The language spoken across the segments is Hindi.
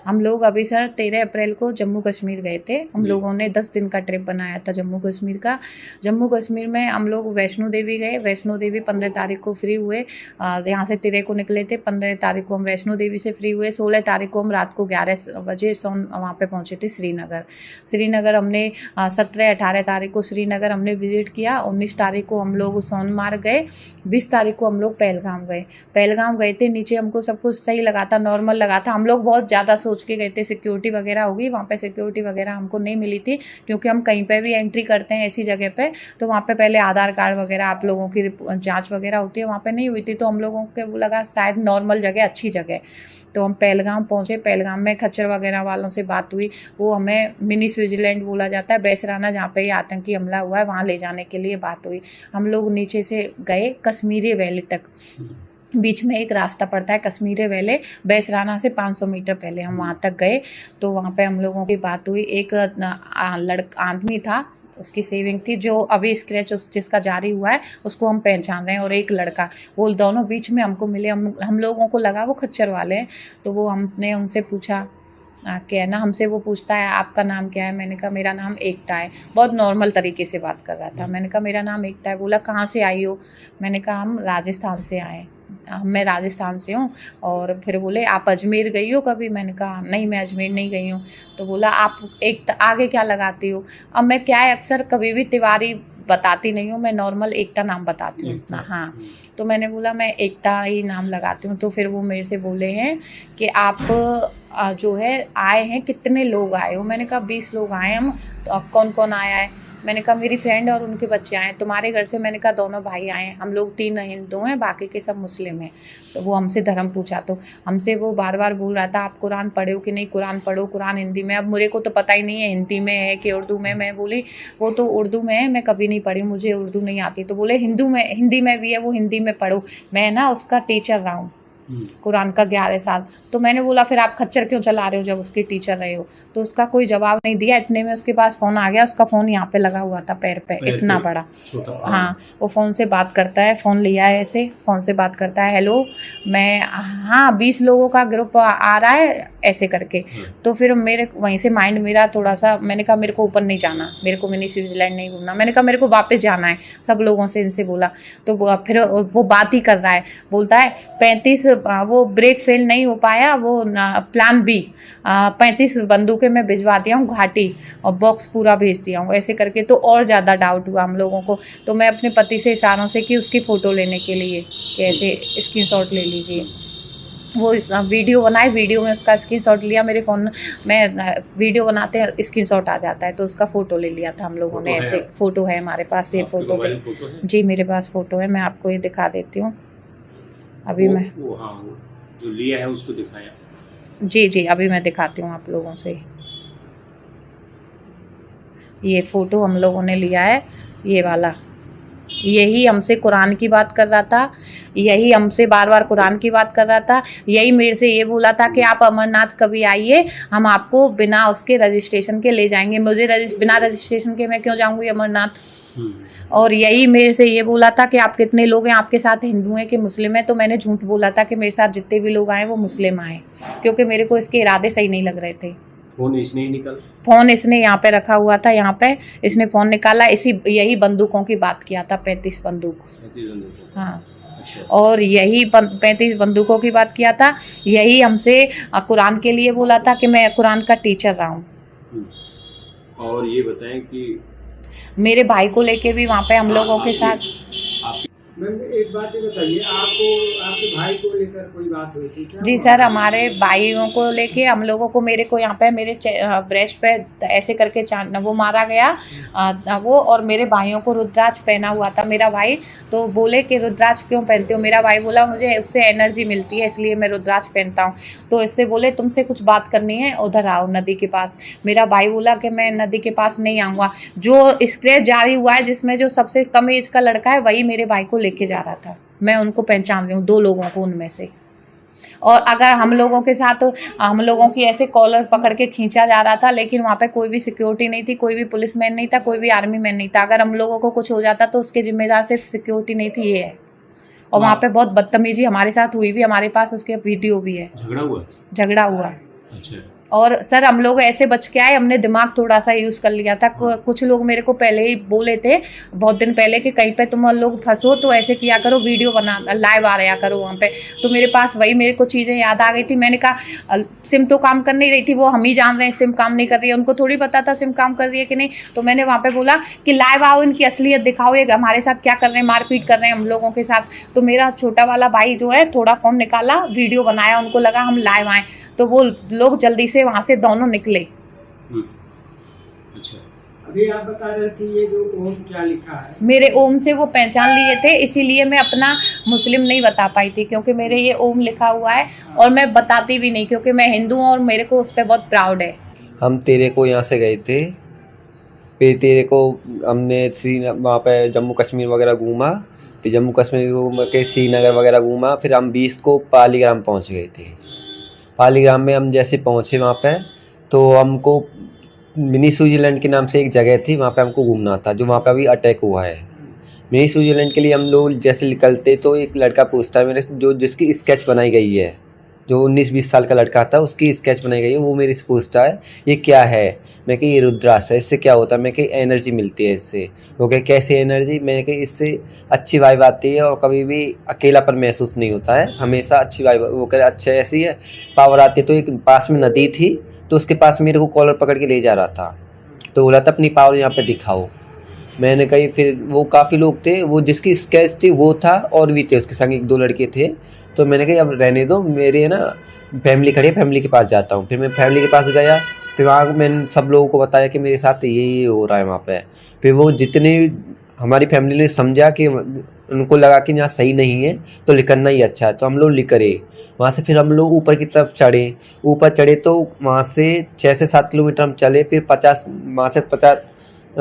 हम लोग अभी सर 13 अप्रैल को जम्मू कश्मीर गए थे। हम लोगों ने 10 दिन का ट्रिप बनाया था जम्मू कश्मीर का। जम्मू कश्मीर में हम लोग वैष्णो देवी गए। वैष्णो देवी 15 तारीख को फ्री हुए। यहाँ से 13 को निकले थे, 15 तारीख को हम वैष्णो देवी से फ्री हुए। 16 तारीख को हम रात को 11 बजे वहाँ पे पहुँचे थे श्रीनगर। श्रीनगर हमने 17-18 तारीख को श्रीनगर हमने विजिट किया। 19 तारीख को हम लोग सोनमार्ग गए। 20 तारीख को हम लोग पहलगाम गए। पहलगाम गए थे, नीचे हमको सब कुछ सही लगा था, नॉर्मल लगा था। हम लोग बहुत ज़्यादा सोच के गए थे सिक्योरिटी वगैरह होगी, वहाँ पे सिक्योरिटी वगैरह हमको नहीं मिली थी, क्योंकि हम कहीं पे भी एंट्री करते हैं ऐसी जगह पे तो वहाँ पे पहले आधार कार्ड वगैरह आप लोगों की जांच वगैरह होती है, वहाँ पे नहीं हुई थी। तो हम लोगों को लगा शायद नॉर्मल जगह, अच्छी जगह। तो हम पहलगाम पहुँचे। पहलगाम में खच्चर वगैरह वालों से बात हुई। वो हमें मिनी स्विट्जरलैंड बोला जाता है, बैसराना जहाँ पे आतंकी हमला हुआ है वहाँ ले जाने के लिए बात हुई। हम लोग नीचे से गए कश्मीरी वैली तक। बीच में एक रास्ता पड़ता है कश्मीरी वैली, बैसराना से 500 मीटर पहले हम वहाँ तक गए। तो वहाँ पे हम लोगों की बात हुई। एक लड़का आदमी था, उसकी सेविंग थी, जो अभी स्क्रैच जिसका जारी हुआ है उसको हम पहचान रहे हैं, और एक लड़का, वो दोनों बीच में हमको मिले। हम लोगों को लगा वो खच्चर वाले हैं। तो वो हमने उनसे पूछा क्या है ना, हमसे वो पूछता है आपका नाम क्या है। मैंने कहा मेरा नाम एकता है। बहुत नॉर्मल तरीके से बात कर रहा था। मैंने कहा मेरा नाम एकता है। बोला कहाँ से आई हो। मैंने कहा हम राजस्थान से आए, मैं राजस्थान से हूँ। और फिर बोले आप अजमेर गई हो कभी। मैंने कहा नहीं, मैं अजमेर नहीं गई हूँ। तो बोला आप एक आगे क्या लगाती हो। अब मैं क्या है, अक्सर कभी भी तिवारी बताती नहीं हूँ, मैं नॉर्मल एकता नाम बताती हूँ अपना। हाँ, तो मैंने बोला मैं एकता ही नाम लगाती हूँ। तो फिर वो मेरे से बोले हैं कि आप जो है आए हैं, कितने लोग आए हो। मैंने कहा 20 लोग आए हम। तो अब कौन कौन आया है। मैंने कहा मेरी फ्रेंड और उनके बच्चे आए। तुम्हारे घर से। मैंने कहा दोनों भाई आए हैं, हम लोग 3 हिंदू हैं, बाकी के सब मुस्लिम हैं। तो वो हमसे धर्म पूछा। तो हमसे वो बार बार बोल रहा था आप कुरान पढ़े हो कि नहीं, कुरान पढ़ो, कुरान हिंदी में। अब मेरे को तो पता ही नहीं है हिंदी में है कि उर्दू में। मैं बोली वो तो उर्दू में है, मैं कभी नहीं पढ़ी, मुझे उर्दू नहीं आती। तो बोले हिंदी में भी है, वो हिंदी में पढ़ो। मैं ना उसका टीचर रहा हूँ कुरान का 11 साल। तो मैंने बोला फिर आप खच्चर क्यों चला रहे हो जब उसके टीचर रहे हो। तो उसका कोई जवाब नहीं दिया। इतने में उसके पास फ़ोन आ गया। उसका फ़ोन यहाँ पे लगा हुआ था, पैर पे इतना बड़ा। हाँ, वो फ़ोन से बात करता है, फ़ोन लिया है ऐसे, फ़ोन से बात करता है हेलो मैं, हाँ 20 लोगों का ग्रुप आ रहा है ऐसे करके। तो फिर मेरे वहीं से माइंड मेरा थोड़ा सा, मैंने कहा मेरे को ऊपर नहीं जाना, मेरे को मिनी स्विट्जरलैंड नहीं घूमना। मैंने कहा मेरे को वापस जाना है, सब लोगों से इनसे बोला। तो फिर वो बात ही कर रहा है, बोलता है 35 वो ब्रेक फेल नहीं हो पाया, वो प्लान बी 35 बंदूकें मैं भिजवा दिया हूँ घाटी, और बॉक्स पूरा भेज दिया हूँ ऐसे करके। तो और ज़्यादा डाउट हुआ हम लोगों को। तो मैं अपने पति से इशारों से कि उसकी फ़ोटो लेने के लिए कि ऐसे स्क्रीनशॉट ले लीजिए। वो वीडियो बनाए, वीडियो में उसका स्क्रीनशॉट लिया। मेरे फ़ोन में वीडियो बनाते हैं स्क्रीनशॉट आ जाता है, तो उसका फ़ोटो ले लिया था हम लोगों ने। ऐसे फ़ोटो है हमारे पास, ये फ़ोटो जी मेरे पास फ़ोटो है, मैं आपको ये दिखा देती हूँ अभी। मैं जो लिया है उसको दिखाया। जी अभी मैं दिखाती हूँ आप लोगों से। ये फ़ोटो हम लोगों ने लिया है, ये वाला। यही हमसे कुरान की बात कर रहा था, यही हमसे बार बार कुरान की बात कर रहा था। यही मेरे से ये बोला था कि आप अमरनाथ कभी आइए, हम आपको बिना उसके रजिस्ट्रेशन के ले जाएंगे। मुझे बिना रजिस्ट्रेशन के मैं क्यों जाऊंगी अमरनाथ। और यही मेरे से ये बोला था कि आप कितने लोग हैं आपके साथ, हिंदू हैं कि मुस्लिम हैं। तो मैंने झूठ बोला था कि मेरे साथ जितने भी लोग आए वो मुस्लिम आए, क्योंकि मेरे को इसके इरादे सही नहीं लग रहे थे। फोन इसने ही निकाला, फ़ोन इसने यहाँ पे रखा हुआ था, यहाँ पे इसने फ़ोन निकाला। यही बंदूकों की बात किया था, 35 बंदूक। हाँ, अच्छा। और यही 35 बंदूकों की बात किया था। यही हमसे कुरान के लिए बोला था कि मैं कुरान का टीचर रहा हूँ। और ये बताएं कि मेरे भाई को लेके भी वहाँ पे हम लोगों के साथ। मैम एक बात ये बताइए, आपको आपके भाई को लेकर कोई बात हुई थी क्या? जी सर, हमारे भाइयों को लेके हम लोगों को, मेरे को यहाँ पे मेरे ब्रेस्ट पे ऐसे करके वो मारा गया वो, और मेरे भाइयों को रुद्राक्ष पहना हुआ था मेरा भाई। तो बोले कि रुद्राक्ष क्यों पहनते हो। मेरा भाई बोला मुझे उससे एनर्जी मिलती है इसलिए मैं रुद्राक्ष पहनता हूँ। तो इससे बोले तुमसे कुछ बात करनी है, उधर आओ नदी के पास। मेरा भाई बोला कि मैं नदी के पास नहीं आऊँगा। जो स्क्रैच जारी हुआ है जिसमें जो सबसे कम एज का लड़का है वही मेरे भाई को लेके जा रहा था। मैं उनको पहचान रही हूँ, 2 लोगों को उनमें से। और अगर हम लोगों के साथ, हम लोगों की ऐसे कॉलर पकड़ के खींचा जा रहा था, लेकिन वहाँ पे कोई भी सिक्योरिटी नहीं थी, कोई भी पुलिस मैन नहीं था, कोई भी आर्मी मैन नहीं था। अगर हम लोगों को कुछ हो जाता तो उसके जिम्मेदार सिर्फ सिक्योरिटी नहीं थी, ये है। और वहाँ पे बहुत बदतमीजी हमारे साथ हुई भी, हमारे पास उसके वीडियो भी है। झगड़ा हुआ। झगड़ा हुआ अच्छा। और सर हम लोग ऐसे बच के आए, हमने दिमाग थोड़ा सा यूज़ कर लिया था। कुछ लोग मेरे को पहले ही बोले थे बहुत दिन पहले कि कहीं पे तुम लोग फंसो तो ऐसे किया करो, वीडियो बना लाइव आ रहा करो वहाँ पे। तो मेरे पास वही मेरे को चीज़ें याद आ गई थी। मैंने कहा सिम तो काम कर नहीं रही थी, वो हम ही जान रहे हैं सिम काम नहीं कर रही है, उनको थोड़ी पता था सिम काम कर रही है कि नहीं। तो मैंने वहाँ पे बोला कि लाइव आओ, इनकी असलियत दिखाओ, ये हमारे साथ क्या कर रहे हैं, मारपीट कर रहे हैं हम लोगों के साथ। तो मेरा छोटा वाला भाई जो है थोड़ा फ़ोन निकाला, वीडियो बनाया, उनको लगा हम लाइव आए, तो वो लोग जल्दी से वहाँ से दोनों निकले। अच्छा। अभी आप बता रहे थे ये जो ओम क्या लिखा है, मेरे ओम से वो पहचान लिए थे, इसीलिए मैं अपना मुस्लिम नहीं बता पाई थी, क्योंकि मेरे ये ओम लिखा हुआ है और मैं बताती भी नहीं, क्योंकि मैं हिंदू हूँ और मेरे को उस पर बहुत प्राउड है। हम तेरे को यहाँ से गए थे, फिर तेरे को हमने वहाँ पे जम्मू कश्मीर वगैरह घूमा, फिर जम्मू कश्मीर घूम के श्रीनगर वगैरह घूमा, फिर हम 20 को पालीग्राम पहुँच गए थे। पालीग्राम में हम जैसे पहुँचे वहाँ पे तो हमको मिनी स्विट्ज़रलैंड के नाम से एक जगह थी, वहाँ पे हमको घूमना था, जो वहाँ पे अभी अटैक हुआ है। मिनी स्विट्ज़रलैंड के लिए हम लोग जैसे निकलते तो एक लड़का पूछता है मेरे से, जो जिसकी स्केच बनाई गई है, जो 19-20 साल का लड़का था उसकी स्केच बनाई गई है, वो मेरे से पूछता है ये क्या है। मैं कही ये रुद्राक्ष है, इससे क्या होता है। मैं कही एनर्जी मिलती है इससे। वो कहे कैसे एनर्जी। मैं कही इससे अच्छी वाइब आती है और कभी भी अकेलापन महसूस नहीं होता है, हमेशा अच्छी वाइब। वो कहे अच्छा ऐसी है, पावर आती है। तो एक पास में नदी थी, तो उसके पास मेरे को कॉलर पकड़ के ले जा रहा था, तो बोला था अपनी पावर यहाँ पर दिखाओ। मैंने कही, फिर वो काफ़ी लोग थे, वो जिसकी स्केच थी वो था और भी थे उसके संग 1-2 लड़के थे। तो मैंने कहा अब रहने दो, मेरे ना फैमिली खड़ी है, फैमिली के पास जाता हूँ। फिर मैं फैमिली के पास गया, फिर वहाँ मैंने सब लोगों को बताया कि मेरे साथ ये हो रहा है वहाँ पे। फिर वो जितने हमारी फैमिली ने समझा कि उनको लगा कि यहाँ सही नहीं है तो निकलना ही अच्छा है, तो हम लोग निकले वहाँ से। फिर हम लोग ऊपर की तरफ चढ़े, ऊपर चढ़े तो वहाँ से 6 से 7 किलोमीटर हम चले। फिर 50 वहाँ से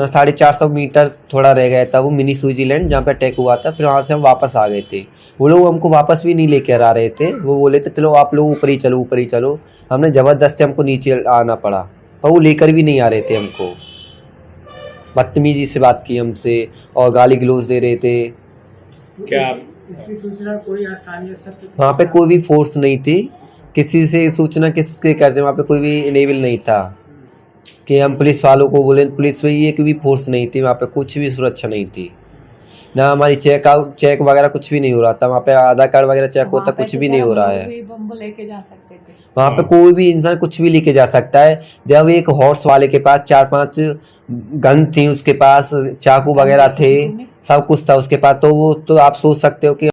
450 मीटर थोड़ा रह गया था वो मिनी स्विट्ज़रलैंड जहाँ पे अटैक हुआ था। फिर वहाँ से हम वापस आ गए थे। वो लोग हमको वापस भी नहीं लेकर आ रहे थे, वो बोले थे चलो आप लोग ऊपर ही चलो, ऊपर ही चलो। हमने ज़बरदस्ती हमको नीचे आना पड़ा, पर वो लेकर भी नहीं आ रहे थे हमको। बदतमीजी से बात की हमसे और गाली गलौज दे रहे थे। क्या इसकी सूचना कोई स्थानीय स्तर पर? वहाँ पे कोई भी फोर्स नहीं थी, किसी से सूचना किसके करते, वहाँ पे कोई भी इनेबल नहीं था कि हम पुलिस वालों को बोले। पुलिस में एक भी फोर्स नहीं थी वहाँ पे, कुछ भी सुरक्षा नहीं थी ना। हमारी चेक वगैरह कुछ भी नहीं हो रहा था वहाँ पे। आधार कार्ड वगैरह चेक होता, कुछ भी नहीं हो रहा है। बम लेके जा सकते थे वहाँ पे, कोई भी इंसान कुछ भी लेके जा सकता है। जब एक हॉर्स वाले के पास 4-5 गन थी, उसके पास चाकू वगैरह थे, सब कुछ था उसके पास, तो वो तो आप सोच सकते हो कि